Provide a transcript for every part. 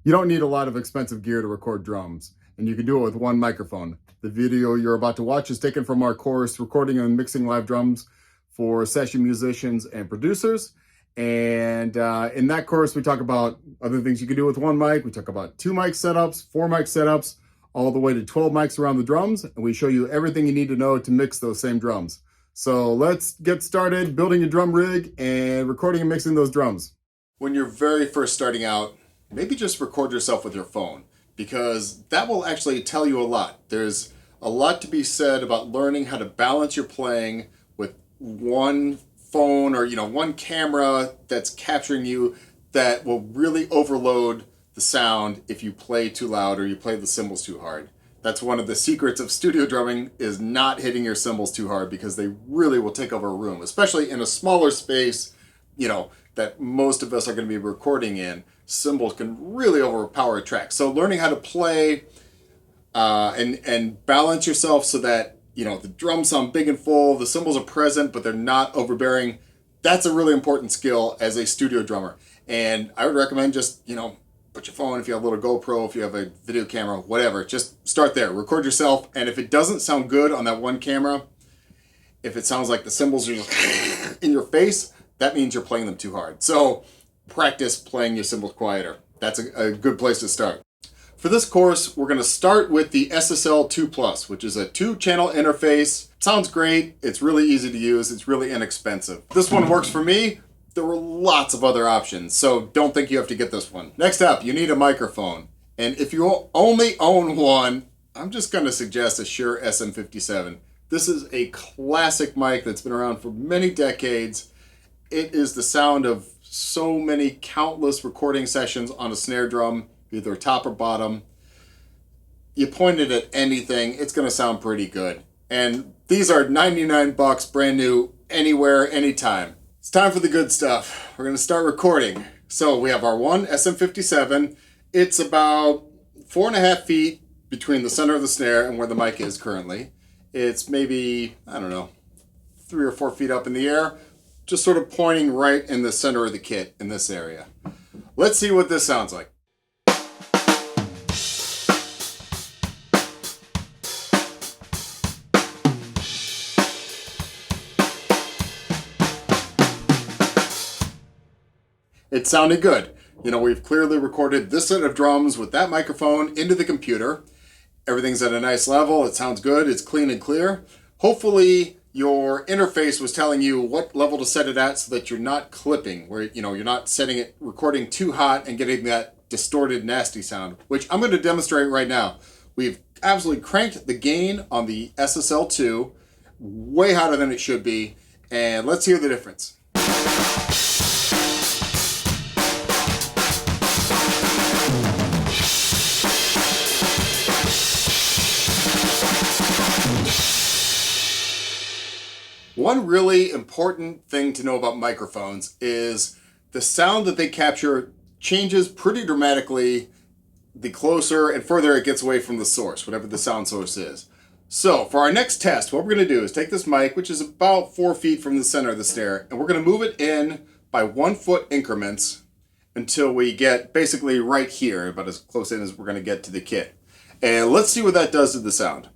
You don't need a lot of expensive gear to record drums, and you can do it with one microphone. The video you're about to watch is taken from our course, Recording and Mixing Live Drums for Session Musicians and Producers. And in that course, we talk about other things you can do with one mic. We talk about 2 mic setups, 4 mic setups, all the way to 12 mics around the drums. And we show you everything you need to know to mix those same drums. So let's get started building a drum rig and recording and mixing those drums. When you're very first starting out, maybe just record yourself with your phone, because that will actually tell you a lot. There's a lot to be said about learning how to balance your playing with one phone or one camera that's capturing you, that will really overload the sound if you play too loud or you play the cymbals too hard. That's one of the secrets of studio drumming, is not hitting your cymbals too hard, because they really will take over a room, especially in a smaller space, that most of us are going to be recording in. Cymbals can really overpower a track. So learning how to play and balance yourself so that the drums sound big and full, the cymbals are present, but they're not overbearing. That's a really important skill as a studio drummer. And I would recommend just, put your phone, if you have a little GoPro, if you have a video camera, whatever, just start there, record yourself. And if it doesn't sound good on that one camera, if it sounds like the cymbals are just in your face, that means you're playing them too hard. So practice playing your cymbals quieter. That's a good place to start. For this course, we're going to start with the SSL 2 Plus, which is a 2-channel interface. Sounds great. It's really easy to use. It's really inexpensive. This one works for me. There were lots of other options, so don't think you have to get this one. Next up, you need a microphone. And if you only own one, I'm just going to suggest a Shure SM57. This is a classic mic that's been around for many decades. It is the sound of so many countless recording sessions on a snare drum, either top or bottom. You point it at anything, it's going to sound pretty good. And these are $99 brand new, anywhere, anytime. It's time for the good stuff. We're going to start recording. So we have our one SM57. It's about 4.5 feet between the center of the snare and where the mic is currently. It's maybe, 3 or 4 feet up in the air, just sort of pointing right in the center of the kit in this area. Let's see what this sounds like. It sounded good. We've clearly recorded this set of drums with that microphone into the computer. Everything's at a nice level. It sounds good. It's clean and clear. Hopefully your interface was telling you what level to set it at so that you're not clipping, where you're not setting it, recording too hot and getting that distorted, nasty sound, which I'm going to demonstrate right now. We've absolutely cranked the gain on the SSL2 way hotter than it should be, and let's hear the difference. One really important thing to know about microphones is the sound that they capture changes pretty dramatically the closer and further it gets away from the source, whatever the sound source is. So for our next test, what we're going to do is take this mic, which is about 4 feet from the center of the snare, and we're going to move it in by 1 foot increments until we get basically right here, about as close in as we're going to get to the kit. And let's see what that does to the sound.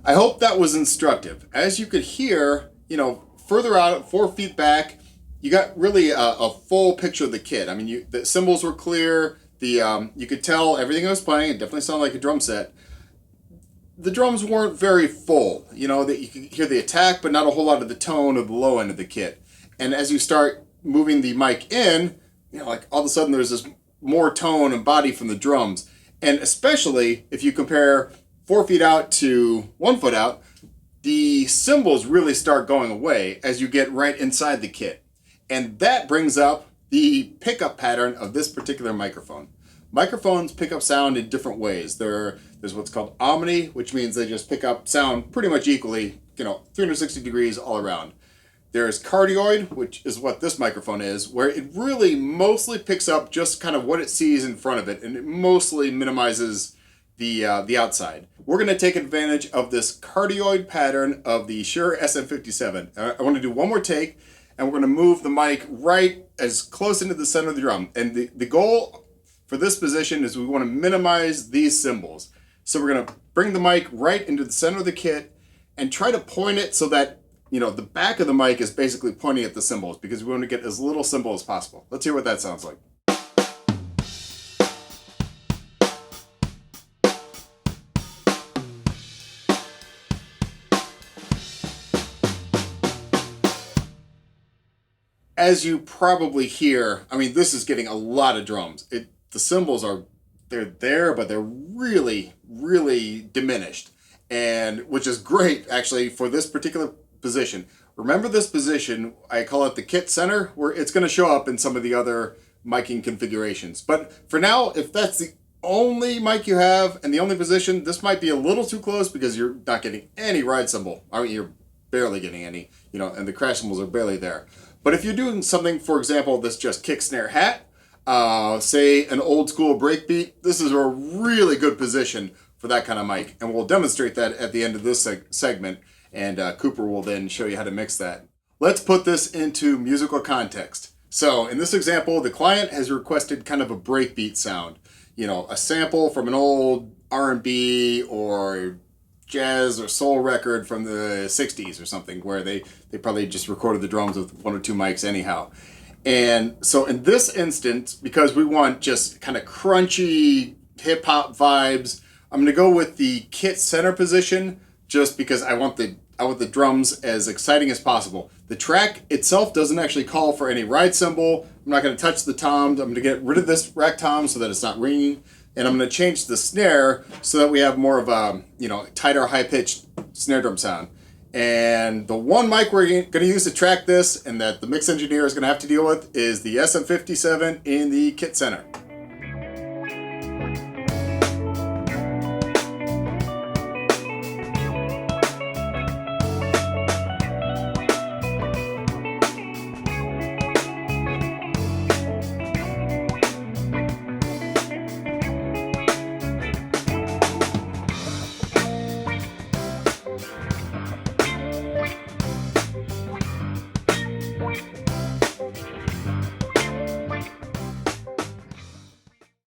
I hope that was instructive. As you could hear, further out, 4 feet back, you got really a full picture of the kit. I mean, the cymbals were clear. You could tell everything I was playing. It definitely sounded like a drum set. The drums weren't very full. That you could hear the attack, but not a whole lot of the tone of the low end of the kit. And as you start, moving the mic in, like all of a sudden there's this more tone and body from the drums. And especially if you compare 4 feet out to 1 foot out, the cymbals really start going away as you get right inside the kit. And that brings up the pickup pattern of this particular microphone. Microphones pick up sound in different ways. There's what's called omni, which means they just pick up sound pretty much equally, 360 degrees all around. There's cardioid, which is what this microphone is, where it really mostly picks up just kind of what it sees in front of it, and it mostly minimizes the outside. We're going to take advantage of this cardioid pattern of the Shure SM57. I want to do one more take, and we're going to move the mic right as close into the center of the drum. And the goal for this position is we want to minimize these cymbals. So we're going to bring the mic right into the center of the kit and try to point it so that the back of the mic is basically pointing at the cymbals, because we want to get as little cymbal as possible. Let's hear what that sounds like. As you probably hear, this is getting a lot of drums. The cymbals they're there, but they're really, really diminished, and which is great actually for this particular position. Remember this position, I call it the kit center, where it's going to show up in some of the other miking configurations. But for now, if that's the only mic you have and the only position, this might be a little too close because you're not getting any ride cymbal. You're barely getting any, and the crash cymbals are barely there. But if you're doing something, for example, that's just kick, snare, hat, say an old school breakbeat, this is a really good position for that kind of mic. And we'll demonstrate that at the end of this segment. And Cooper will then show you how to mix that. Let's put this into musical context. So in this example, the client has requested kind of a breakbeat sound. A sample from an old R&B or jazz or soul record from the 60s or something, where they probably just recorded the drums with 1 or 2 mics anyhow. And so in this instance, because we want just kind of crunchy hip-hop vibes, I'm going to go with the kit center position, just because I want the drums as exciting as possible. The track itself doesn't actually call for any ride cymbal. I'm not going to touch the toms. I'm going to get rid of this rack tom so that it's not ringing. And I'm going to change the snare so that we have more of a, tighter, high-pitched snare drum sound. And the one mic we're going to use to track this and that the mix engineer is going to have to deal with is the SM57 in the kit center.